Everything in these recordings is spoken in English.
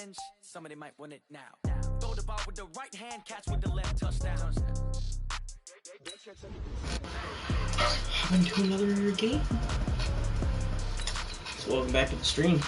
revenge, somebody might win it now. Throw the ball with the right hand, catch with the left, touchdown. Into another game. So welcome back to the stream.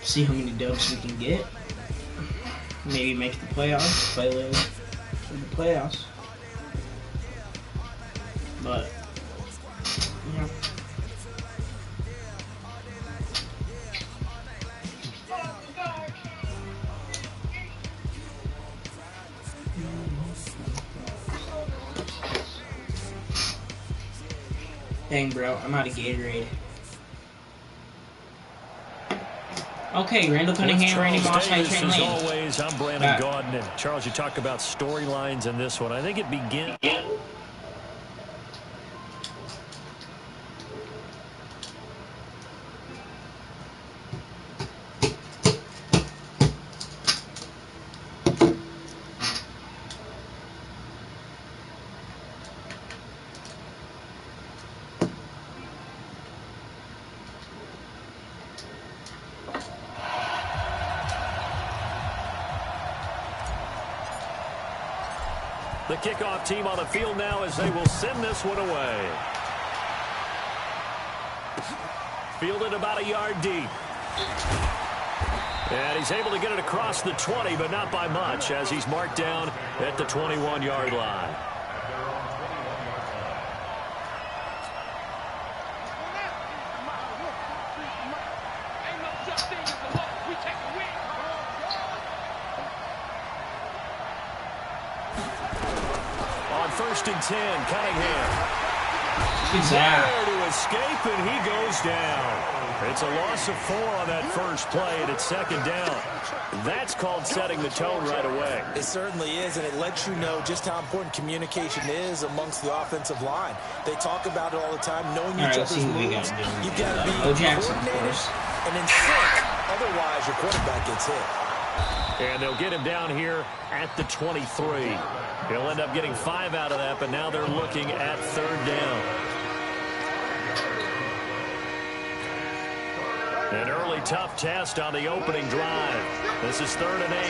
See how many dubs we can get. Maybe make the playoffs. Play later for the playoffs. But yeah. Dang, bro, I'm out of Gatorade. Okay, Randall Cunningham, Randy Moss, Davis, as always, I'm Brandon Gaudin. And Charles, you talk about storylines in this one. I think it begins. The kickoff team on the field now as they will send this one away. Fielded about a yard deep. And he's able to get it across the 20, but not by much, as he's marked down at the 21-yard line. First and 10, Cunningham. He's there to escape, and he goes down. It's a loss of 4 on that first play, and it's second down. That's called setting the tone right away. It certainly is, and it lets you know just how important communication is amongst the offensive line. They talk about it all the time, knowing each other's moves. You've got to be coordinated and in sync. Otherwise, your quarterback gets hit. And they'll get him down here at the 23. He'll end up getting 5 out of that, but now they're looking at third down. An early tough test on the opening drive. This is 3rd and 8.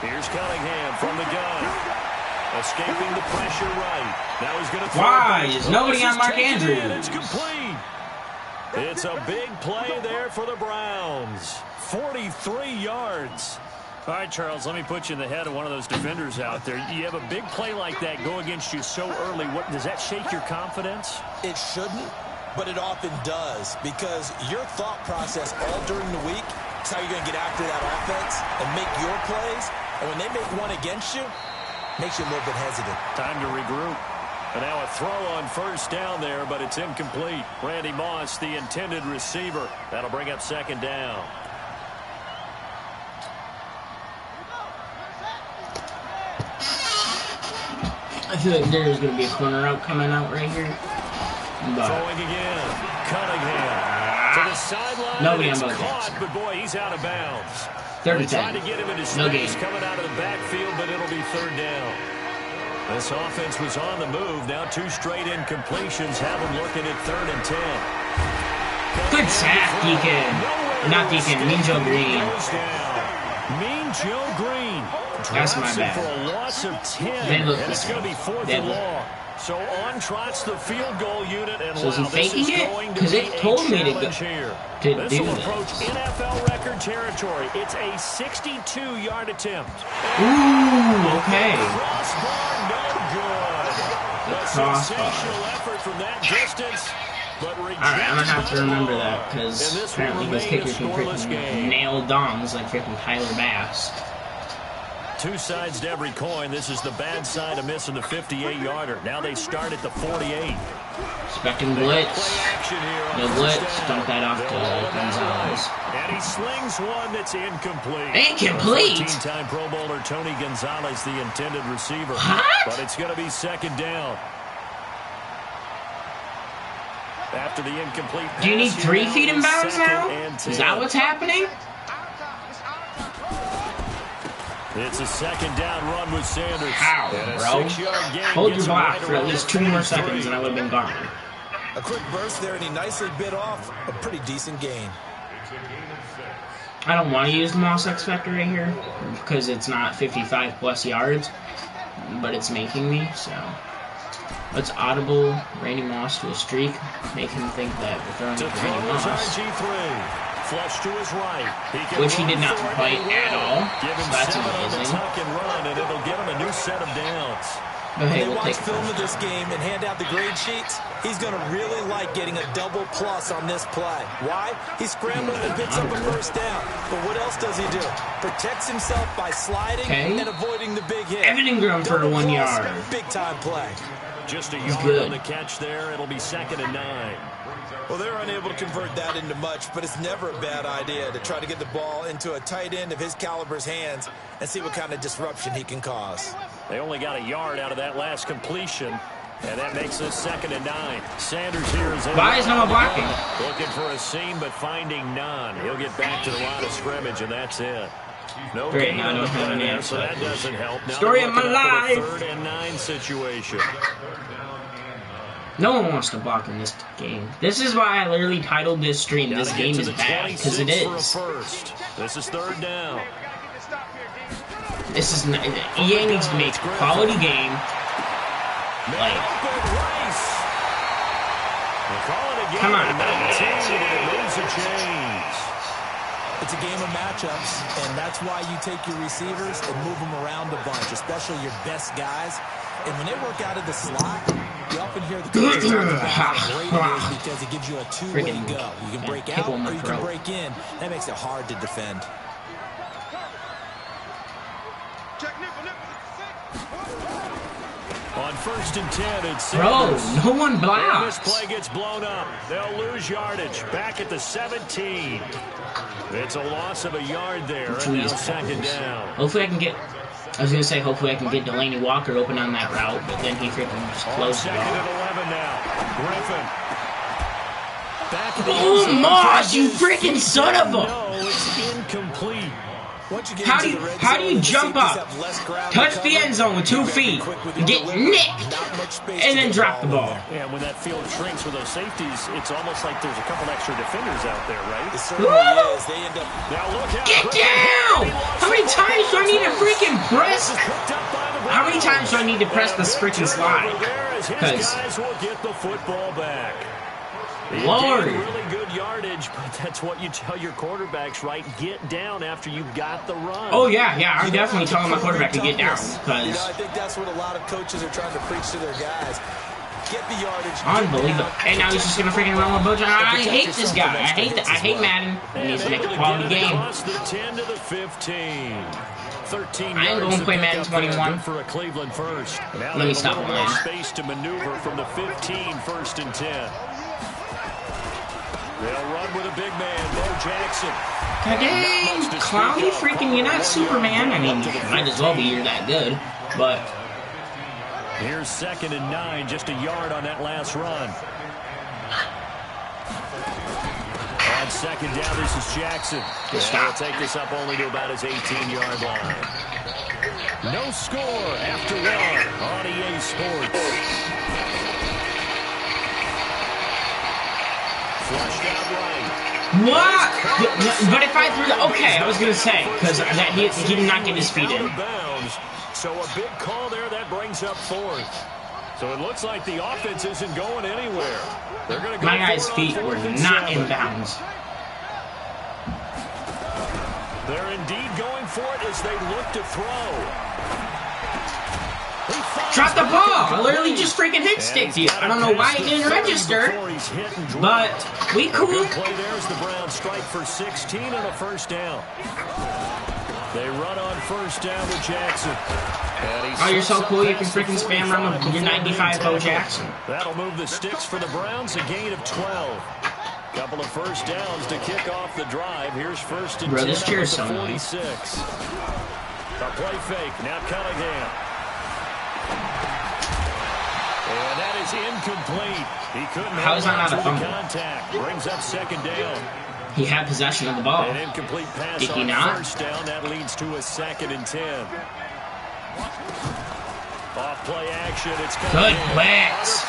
Here's Cunningham from the gun. Escaping the pressure right. Now he's going to throw. Why is nobody on Mark Andrews? It's complete. It's a big play there for the Browns. 43 yards. All right, Charles, let me put you in the head of one of those defenders out there. You have a big play like that go against you so early. What does that shake your confidence? It shouldn't, but it often does, because your thought process all during the week is how you're going to get after that offense and make your plays. And when they make one against you, it makes you a little bit hesitant. Time to regroup. And now a throw on first down there, but it's incomplete. Randy Moss, the intended receiver. That'll bring up second down. I feel like there's going to be a corner out coming out right here. But throwing again. Cunningham to the sideline. Nobody on both caught, but boy, he's out of bounds. They're trying to get him into space coming out of the backfield, but it'll be third down. This offense was on the move. Now 2 straight incompletions have them looking at 3rd and 10. Good sack, Deacon. Not Deacon, Mean Joe Green. Mean Joe Green. That's my bad. For a loss of 10. They look and it's going to be 4th and long. So on trots the field goal unit, and so is he faking it? Because it told me to go to this do will this. approach NFL record territory. It's a 62-yard attempt. Ooh, okay. Crossbar, no good. The a crossbar. sensational effort from that distance. Alright, I'm gonna have to remember that, because apparently those kickers can freaking nail dongs like freaking Tyler Bass. two sides to every coin. This is the bad side of missing the 58-yarder. Now they start at the 48. Expecting blitz. No blitz. Dump that off to Gonzalez. And he slings one that's incomplete. Incomplete? 14-time Pro Bowler Tony Gonzalez, the intended receiver. What? But it's going to be second down. After the incomplete pass, do you need 3 feet in bounds now? Is that what's happening? It's a second down run with Sanders. How, bro? Hold your block for at least 2 more seconds and I would have been gone. A quick burst there and he nicely bit off a pretty decent gain. I don't want to use the Moss X Factor right here because it's not 55 plus yards, but it's making me, so. Let's audible Randy Moss to a streak, make him think that we're throwing to Randy Moss. Flush to his right. Which he did not fight at all, so that's amazing. And it'll give him a new set of downs. But hey, we'll take watch film of this game and hand out the grade sheets. He's going to really like getting a double plus on this play. Why? He scrambles and picks up a first down. But what else does he do? Protects himself by sliding and avoiding the big hit. Evan Ingram for 1 yard. Big time play. Just a yard on the catch there. It'll be 2nd and 9. Well, they're unable to convert that into much, but it's never a bad idea to try to get the ball into a tight end of his caliber's hands and see what kind of disruption he can cause. They only got a yard out of that last completion, and that makes us 2nd and 9. Sanders here is in. Why is no one blocking? Looking for a seam, but finding none. He'll get back to the line of scrimmage, and that's it. No great, now I don't have an answer. So that doesn't help. Now story of my life. 3rd and 9 situation. No one wants to block in this game. This is why I literally titled this stream, "This game is bad," because it is. This is 3rd down. This is not, EA needs to make a quality game. Like, come on. It's a game of matchups, and that's why you take your receivers and move them around a bunch, especially your best guys. And when they work out of the slot, you often hear the coaches talk about how great it is because it gives you a two-way go. You can break out or you can break in. That makes it hard to defend. On 1st and 10, it's Sanders. Bro, no one blocks. This play gets blown up. They'll lose yardage. Back at the 17. It's a loss of a yard there. And now 2nd down. Hopefully I can get... I was going to say, hopefully I can get Delaney Walker open on that route, but then he freaking just closed it off. 2nd and 11 now. Griffin. Back to the oh, Moss, you freaking son of a... No, it's incomplete. How do you jump up, touch the end zone with 2 feet, get nicked, and then drop the ball? Yeah, when that field shrinks with those safeties, it's almost like there's a couple extra defenders out there, right? It certainly is. They end up... Now look out. Get down! How many times do I need to freaking press? How many times do I need to press this freaking slide? Because guys will get the football back. Lord. Really good yardage, but that's what you tell your quarterbacks, right? Get down after you've got the run. Oh, yeah, I'm definitely telling my quarterback to get down. Because I think that's what a lot of coaches are trying to preach to their guys. Get the yardage. Unbelievable. And now he's just going to freaking run with Bojan. I hate this guy. I hate Madden. He needs to make a quality game. The 10 to the 15. 13 I ain't going to play Madden 21. For a Cleveland first. Let me stop lying. Space to maneuver from the 15, 1st and 10. They'll run with a big man, Bo Jackson. God dang, Cloudy freaking, you're not Superman. I mean, might as well be, you're that good. But here's 2nd and 9, just a yard on that last run. On 2nd down, this is Jackson. He'll take this up only to about his 18-yard line. No score after 1 on EA Sports. What? But if I threw the... Okay, I was going to say, because he did not get his feet in. So a big call there, that brings up 4th. So it looks like the offense isn't going anywhere. They're going to go. My guy's feet were not in bounds. They're indeed going for it as they look to throw. Drop the ball! I literally just freaking hit sticked you. I don't know why it didn't register, but we cool. Play there's the Browns strike for 16 and a 1st down. They run on first down with Jackson. Oh, you're so cool, you can freaking spam run with your 95 Bo Jackson. That'll move the sticks for the Browns, a gain of 12. Couple of first downs to kick off the drive. Here's first and 10 this chair's so 46. A play fake, now Cunningham. And that is incomplete. He couldn't hold on to the contact. Brings up second down. He had possession of the ball. An incomplete pass Did he on not? first down. That leads to a 2nd and 10. Off play action. It's good blitz.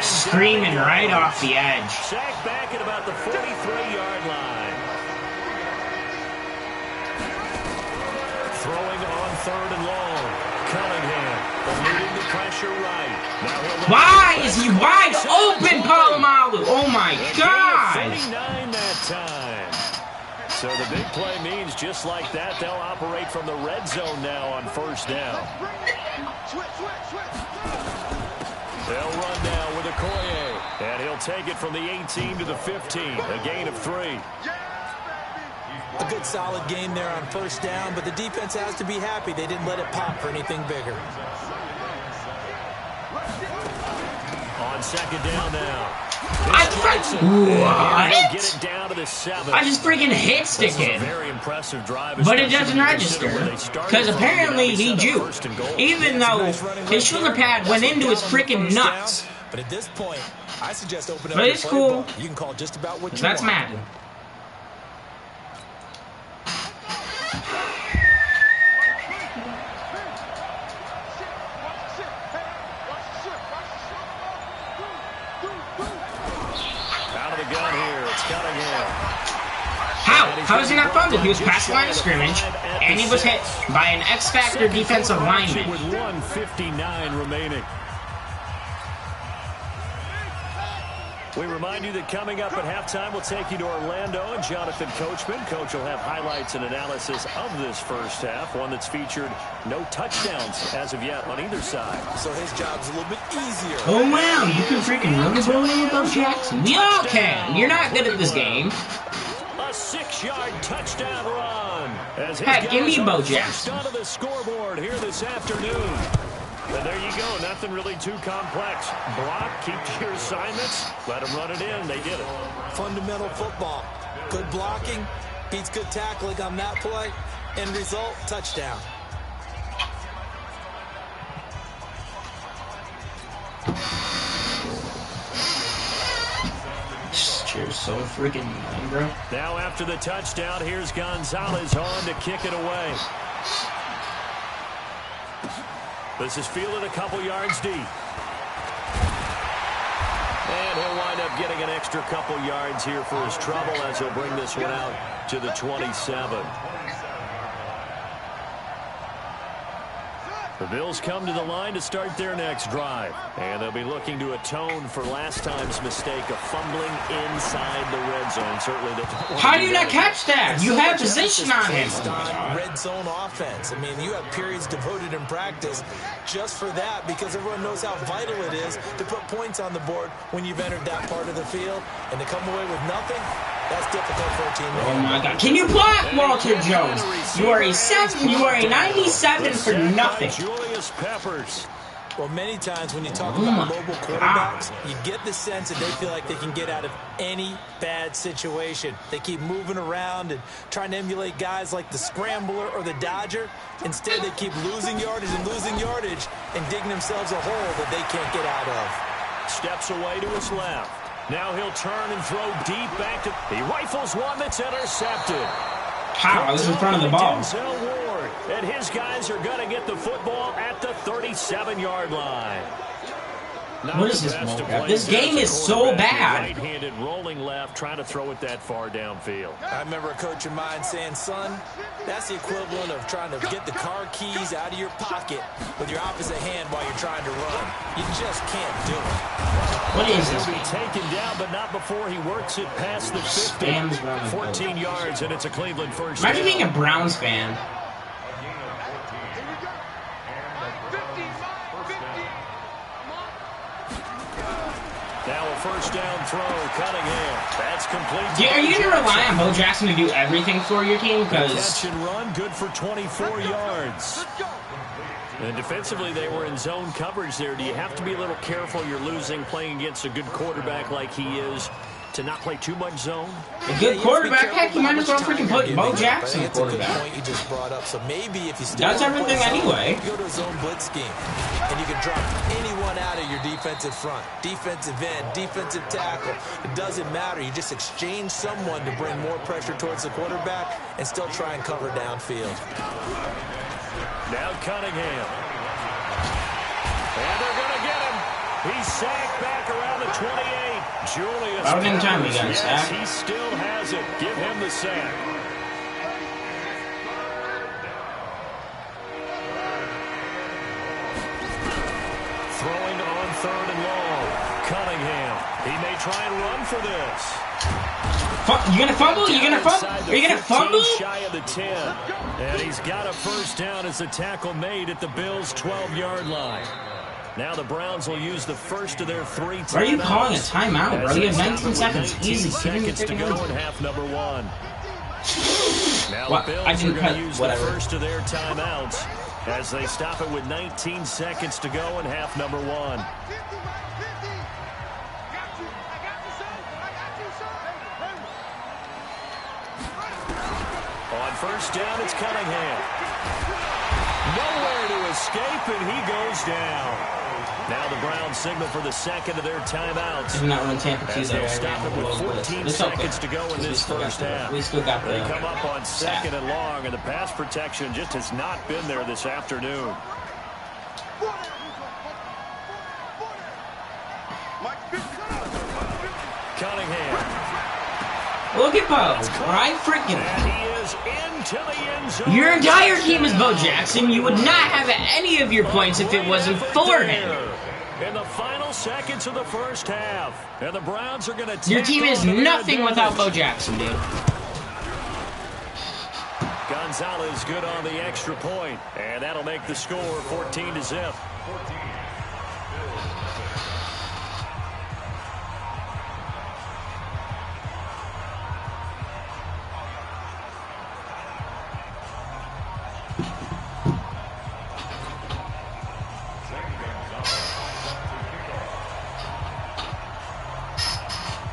Screaming right off the edge. Sacked back at about the 43-yard line. Throwing on 3rd and long. Cunningham eluding the pressure right. Why is he wide open, Polamalu? Oh my God! 49 that time. So the big play means just like that, they'll operate from the red zone now on first down. They'll run now with Okoye. And he'll take it from the 18 to the 15. A gain of 3. A good solid game there on first down, but the defense has to be happy they didn't let it pop for anything bigger. On second down now. What? Get it down to the 7. I just freaking hit stick it. Very impressive drive, but it doesn't register. Because apparently he juked. Even though his shoulder pad went into his freaking nuts. But at this point, I suggest opening up. But it's cool. You can call just about what you want. That's Madden. How is he not fumbled? He was past the line of scrimmage, and he was hit by an X-Factor defensive lineman. With 1:59 remaining. We remind you that coming up at halftime, we'll take you to Orlando and Jonathan Coachman. Coach will have highlights and analysis of this first half, one that's featured no touchdowns as of yet on either side. So his job's a little bit easier. Oh, wow, you can freaking run the ball in Bo Jackson. We all can. You're not good at this game. A 6-yard touchdown run. Heck, give me Bo Jackson. Onto the scoreboard here this afternoon. And there you go. Nothing really too complex. Block, keep to your assignments, let them run it in. They did it. Fundamental football. Good blocking beats good tackling on that play. End result, touchdown. Cheers, so freaking annoying, bro. Now after the touchdown, here's Gonzalez on to kick it away. This is fielded a couple yards deep. And he'll wind up getting an extra couple yards here for his trouble as he'll bring this one out to the 27. The Bills come to the line to start their next drive. And they'll be looking to atone for last time's mistake of fumbling inside the red zone. Certainly, how do you not catch that? You have position on him. Red zone offense. I mean, you have periods devoted in practice just for that because everyone knows how vital it is to put points on the board when you've entered that part of the field. And to come away with nothing, that's difficult for a team. Oh my God! Can you block, Walter Jones? You are a 7. You are a 97 for nothing. Julius Peppers. Well, many times when you talk about mobile quarterbacks, you get the sense that they feel like they can get out of any bad situation. They keep moving around and trying to emulate guys like the Scrambler or the Dodger. Instead, they keep losing yardage and digging themselves a hole that they can't get out of. Steps away to his left. Now he'll turn and throw deep back to... He rifles one that's intercepted. How? I was in front of the ball. Denzel Ward, and his guys are going to get the football at the 37-yard line. What is this mocap? This game is so bad. Right-handed rolling left, trying to throw it that far downfield. I remember a coach of mine saying, son, that's the equivalent of trying to get the car keys out of your pocket with your opposite hand while you're trying to run. You just can't do it. What is this? He'll be taken down, but not before he works it past the 50. 14 yards, and it's a Cleveland first. Imagine being a Browns fan. Now a first down throw, Cunningham. That's complete. Are you going to rely on Bo Jackson to do everything for your team? Because catch and run, good for 24 yards. And defensively, they were in zone coverage there. Do you have to be a little careful? You're losing playing against a good quarterback like he is to not play too much zone? A good quarterback? Heck, you might as well freaking put Bo Jackson at quarterback. That's a good point you just brought up. So maybe if you still does everything anyway. You go to a zone blitz scheme, and you can drop anyone out of your defensive front, defensive end, defensive tackle. It doesn't matter. You just exchange someone to bring more pressure towards the quarterback and still try and cover downfield. Now Cunningham. And they're going to get him. He's sacked back around the 28. Julius. About in time, he got a sack. He still has it. Give him the sack. Throwing on 3rd and long. Cunningham. He may try and run for this. You gonna fumble? You gonna fumble? Are you gonna fumble? Shy of the 10. And he's got a first down as the tackle made at the Bills' 12-yard line. Now the Browns will use the first of their 3 timeouts. Why are you calling a timeout, bro? You have 19 seconds. Easy. Seconds to go in half number 1. Now the Bills I didn't are cut going to use whatever. the first of their timeouts as they stop it with 19 seconds to go in half number 1. On first down, it's Cunningham. Nowhere to escape, and he goes down. Now the Browns signal for the second of their timeouts. Did not run Tampa 2 there. They'll stop it with 14 seconds to go in this first half. We still got the... They come up on 2nd and long, and the pass protection just has not been there this afternoon. Cunningham. Look at Bo. Right freaking. And he is into the end zone. Your entire team is Bo Jackson. You would not have any of your points if it wasn't for him. In the final seconds of the first half. And the Browns are going to... Your team is nothing without Bo Jackson, dude. Gonzalez good on the extra point. And that'll make the score 14-0.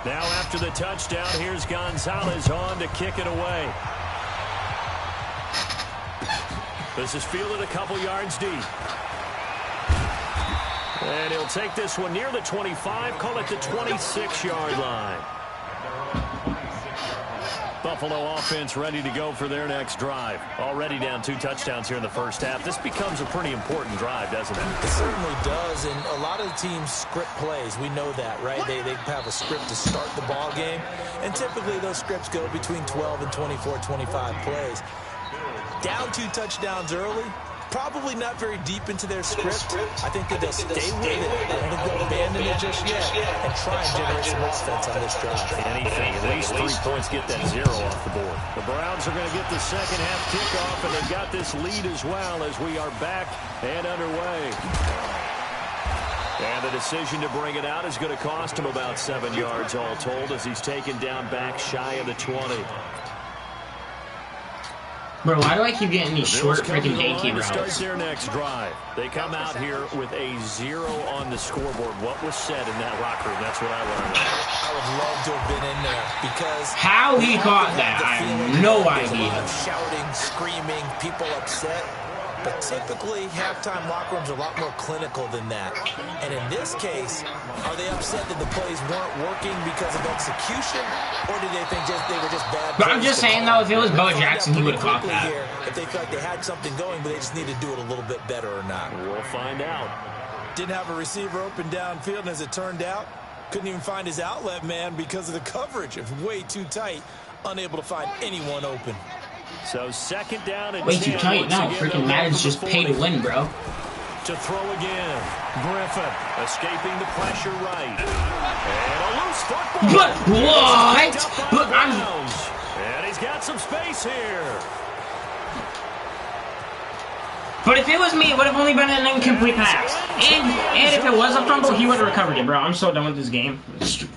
Now after the touchdown, here's Gonzalez on to kick it away. This is fielded a couple yards deep. And he'll take this one near the 25, call it the 26-yard line. Buffalo offense ready to go for their next drive. Already down 2 touchdowns here in the first half. This becomes a pretty important drive, doesn't it? It certainly does, and a lot of the teams script plays. We know that, right? They have a script to start the ball game, and typically those scripts go between 12 and 24, 25 plays. Down 2 touchdowns early, probably not very deep into their script. I think that they'll stay with it. I don't think they'll abandon it just yet and try and generate some offense on this drive. Anything, at least 3 points, get that 0 off the board. The Browns are going to get the second half kickoff, and they've got this lead as well as we are back and underway. And the decision to bring it out is going to cost him about 7 yards all told as he's taken down back shy of the 20. Bro, why do I keep getting these short freaking dainty routes? Start their next drive. They come out here with a 0 on the scoreboard. What was said in that locker room? That's what I want to know. I would love to have been in there because how he caught that, I have no idea. Shouting, screaming, people upset. But typically, halftime locker rooms are a lot more clinical than that. And in this case, are they upset that the plays weren't working because of execution, or do they think they were just bad? But I'm just saying, though, if it was Bo Jackson, he would have caught that. If they felt like they had something going, but they just needed to do it a little bit better or not. We'll find out. Didn't have a receiver open downfield, and as it turned out, couldn't even find his outlet man because of the coverage. It was way too tight, unable to find anyone open. So second down and way too tight now. Freaking Madden's just pay to win, bro. To throw again. Griffin escaping the pressure right. And a loose football. But what? But and he's got some space here. But if it was me, it would have only been an incomplete pass. And if it was a fumble, he would have recovered it, bro. I'm so done with this game. It's stupid.